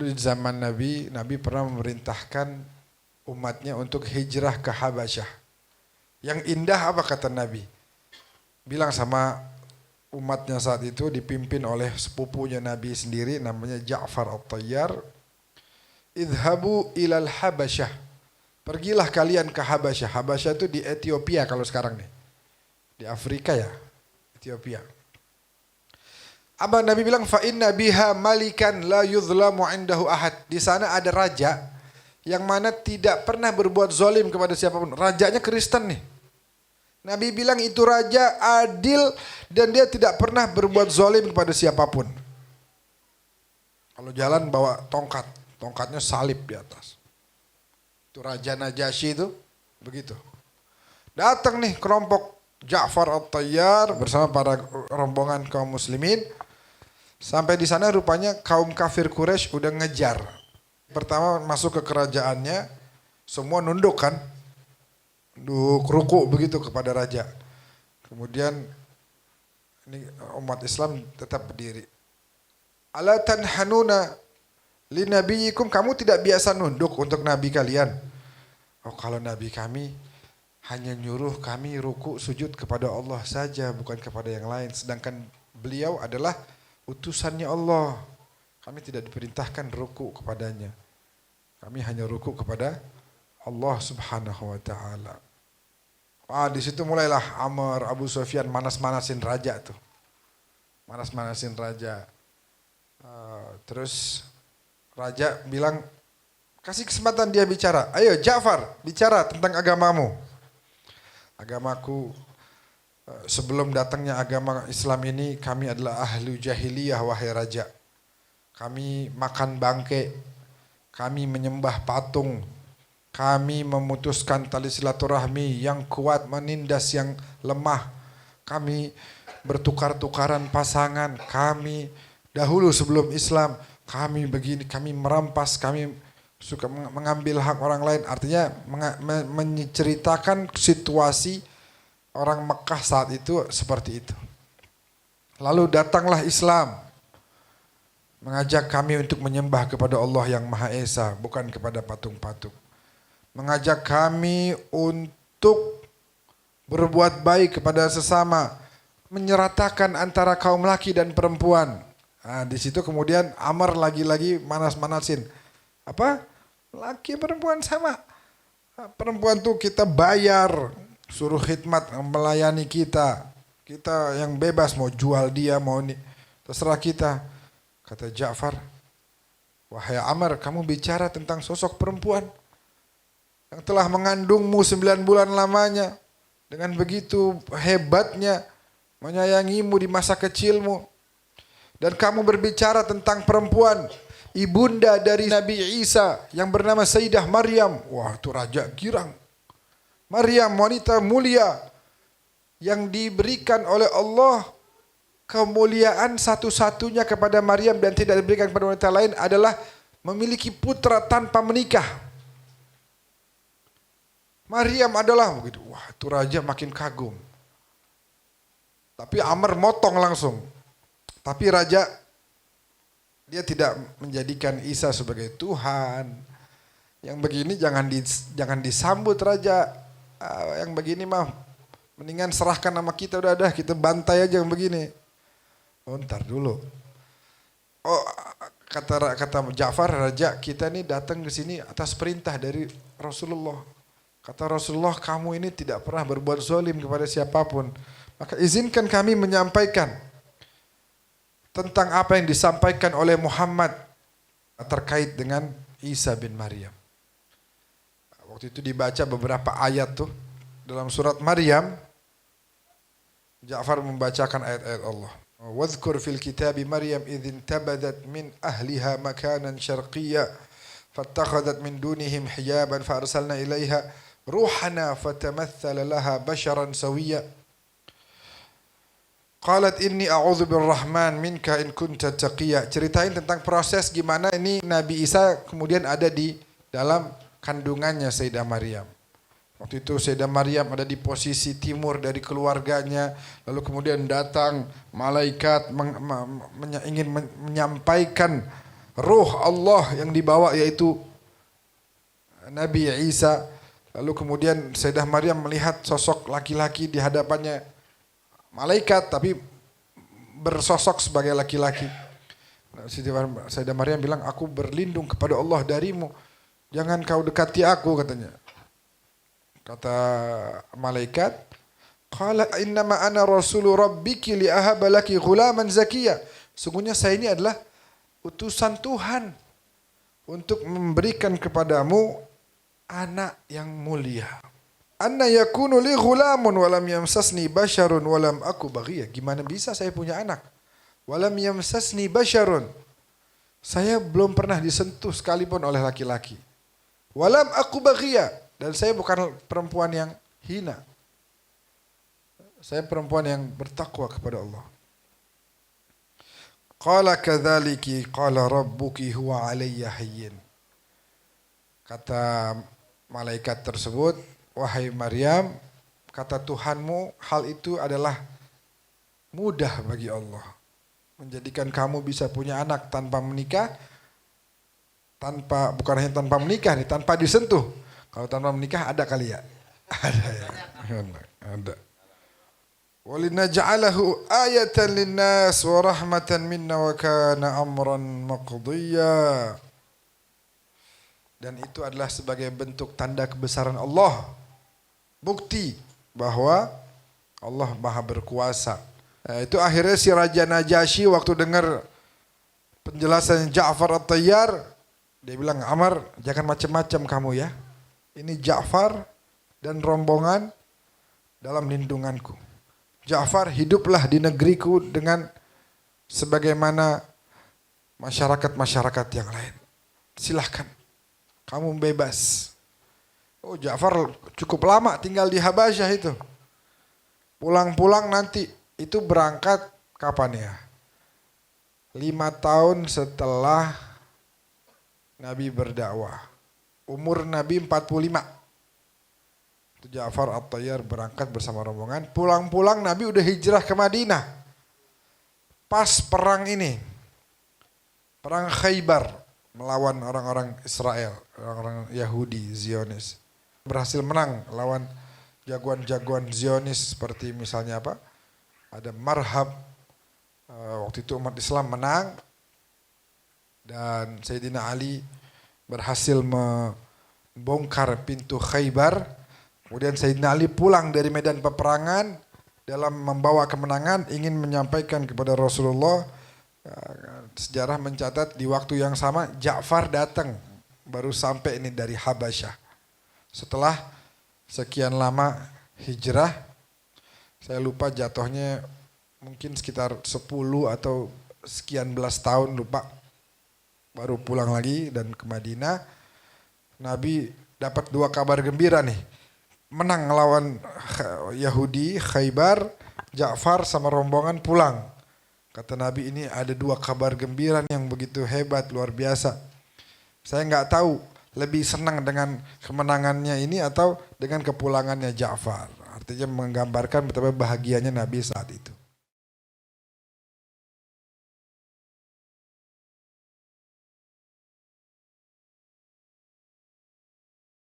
di zaman Nabi, Nabi pernah memerintahkan umatnya untuk hijrah ke Habasyah. Yang indah apa kata Nabi? Bilang sama umatnya saat itu dipimpin oleh sepupunya Nabi sendiri namanya Ja'far At-Tayyar. Idhabu ilal Habasyah. Pergilah kalian ke Habasyah. Habasyah itu di Ethiopia kalau sekarang nih. Di Afrika ya, Ethiopia. Abang Nabi bilang fa inna biha malikan la yuzlamu indahu ahad. Di sana ada raja yang mana tidak pernah berbuat zalim kepada siapapun. Rajanya Kristen nih. Nabi bilang itu raja adil dan dia tidak pernah berbuat zalim kepada siapapun. Kalau jalan bawa tongkat, tongkatnya salib di atas. Itu Raja Najasyi itu begitu. Datang nih kelompok Ja'far At-Tayyar bersama para rombongan kaum muslimin. Sampai di sana rupanya kaum kafir Quraisy udah ngejar. Pertama masuk ke kerajaannya, semua nunduk kan. Nunduk ruku begitu kepada raja. Kemudian ini umat Islam tetap berdiri. Ala tanhanuna li nabiyikum, kamu tidak biasa nunduk untuk nabi kalian. Oh, kalau nabi kami hanya nyuruh kami ruku sujud kepada Allah saja, bukan kepada yang lain. Sedangkan beliau adalah utusannya Allah. Kami tidak diperintahkan ruku kepadanya. Kami hanya ruku kepada Allah Subhanahu wa taala. Wah, di situ mulailah Amr, Abu Sufyan manas-manasin raja tuh. Manas-manasin raja. Terus raja bilang, kasih kesempatan dia bicara. Ayo Ja'far, bicara tentang agamamu. Agamaku, sebelum datangnya agama Islam ini, kami adalah ahlu jahiliyah, wahai raja. Kami makan bangke, kami menyembah patung, kami memutuskan tali silaturahmi yang kuat menindas yang lemah. Kami bertukar-tukaran pasangan, kami dahulu sebelum Islam, kami begini, kami merampas, kami suka mengambil hak orang lain. Artinya menceritakan situasi orang Mekah saat itu seperti itu. Lalu datanglah Islam mengajak kami untuk menyembah kepada Allah yang Maha Esa, bukan kepada patung-patung. Mengajak kami untuk berbuat baik kepada sesama, menyeratakan antara kaum laki dan perempuan. Nah, di situ kemudian Amr lagi-lagi manas-manasin. Apa? Laki perempuan sama. Perempuan tuh kita bayar, suruh khidmat melayani kita. Kita yang bebas mau jual dia, mau ini, terserah kita. Kata Ja'far, wahai Amr, kamu bicara tentang sosok perempuan yang telah mengandungmu 9 bulan lamanya. Dengan begitu hebatnya menyayangimu di masa kecilmu. Dan kamu berbicara tentang perempuan, ibunda dari Nabi Isa yang bernama Sayyidah Maryam. Wah, itu raja girang. Maryam, wanita mulia yang diberikan oleh Allah kemuliaan satu-satunya kepada Maryam dan tidak diberikan kepada wanita lain adalah memiliki putra tanpa menikah. Maryam adalah begitu. Wah, itu raja makin kagum. Tapi Amr motong langsung. Tapi raja dia tidak menjadikan Isa sebagai Tuhan. Yang begini jangan disambut raja. Yang begini mah mendingan serahkan nama kita, udah kita bantai aja yang begini. Oh, ntar dulu. Oh, kata Ja'far, raja kita nih datang ke sini atas perintah dari Rasulullah. Kata Rasulullah, kamu ini tidak pernah berbuat zalim kepada siapapun. Maka izinkan kami menyampaikan tentang apa yang disampaikan oleh Muhammad terkait dengan Isa bin Maryam. Waktu itu dibaca beberapa ayat tuh dalam surat Maryam. Ja'far membacakan ayat-ayat Allah. Wadhkur fil kitabi Maryam idh intabadat min ahliha makanan syarqiyya fattakhadhat min dunihim hijaban fa arsalna ilaiha ruhana fatamatsala laha basharan sawiyya. Qalat inni a'udzu birrahman minka in kunta taqiyya. Ceritain tentang proses gimana ini Nabi Isa kemudian ada di dalam kandungannya Sayyidah Maryam. Waktu itu Sayyidah Maryam ada di posisi timur dari keluarganya, lalu kemudian datang malaikat ingin menyampaikan ruh Allah yang dibawa yaitu Nabi Isa. Lalu kemudian Sayyidah Maryam melihat sosok laki-laki di hadapannya, malaikat tapi bersosok sebagai laki-laki. Sayyidah Maryam bilang, aku berlindung kepada Allah darimu, jangan kau dekati aku, katanya. Kata malaikat, qala innama ana rasulu rabbiki li ahaba laki ghulaman zakiyya. Sungguhnya saya ini adalah utusan Tuhan untuk memberikan kepadamu anak yang mulia. Anna yakunu li ghulamun walam yamsasni basyarun walam aku baghiyya. Gimana bisa saya punya anak? Walam yamsasni basyarun. Saya belum pernah disentuh sekalipun oleh laki-laki. Walam aku baghiyya. Dan saya bukan perempuan yang hina. Saya perempuan yang bertakwa kepada Allah. Qala kadzaliki qala rabbuki huwa alayya hayyin. Kata malaikat tersebut, wahai Maryam, kata Tuhanmu, hal itu adalah mudah bagi Allah. Menjadikan kamu bisa punya anak tanpa menikah, bukan hanya tanpa menikah, tanpa disentuh. Kalau tanpa menikah ada kali ya? Ada ya. Ada. Walinaj'alahu ayatan linnas wa rahmatan minna wa kana amran maqdiya. Dan itu adalah sebagai bentuk tanda kebesaran Allah. Bukti bahwa Allah Maha berkuasa. Itu akhirnya si Raja Najasyi waktu dengar penjelasan Ja'far At-Tayyar, dia bilang, Amar, jangan macam-macam kamu ya. Ini Ja'far dan rombongan dalam lindunganku. Ja'far, hiduplah di negeriku dengan sebagaimana masyarakat-masyarakat yang lain. Silahkan, kamu bebas. Oh, Ja'far cukup lama tinggal di Habasyah itu. Pulang-pulang nanti, itu berangkat kapan ya? 5 tahun setelah Nabi berdakwah. Umur Nabi 45. Ja'far At-Tayyar berangkat bersama rombongan. Pulang-pulang Nabi udah hijrah ke Madinah. Pas perang ini. Perang Khaybar. Melawan orang-orang Israel. Orang-orang Yahudi, Zionis. Berhasil menang lawan jagoan-jagoan Zionis. Seperti misalnya apa? Ada Marhab. Waktu itu umat Islam menang. Dan Sayyidina Ali berhasil membongkar pintu Khaybar. Kemudian Sayyidina Ali pulang dari medan peperangan dalam membawa kemenangan, ingin menyampaikan kepada Rasulullah. Sejarah mencatat di waktu yang sama Ja'far datang, baru sampai ini dari Habasyah. Setelah sekian lama hijrah, saya lupa jatuhnya mungkin sekitar 10 atau sekian belas tahun, lupa. Baru pulang lagi dan ke Madinah. Nabi dapat 2 kabar gembira nih. Menang melawan Yahudi, Khaybar, Ja'far sama rombongan pulang. Kata Nabi, ini ada 2 kabar gembira yang begitu hebat, luar biasa. Saya nggak tahu lebih senang dengan kemenangannya ini atau dengan kepulangannya Ja'far. Artinya menggambarkan betapa bahagianya Nabi saat itu.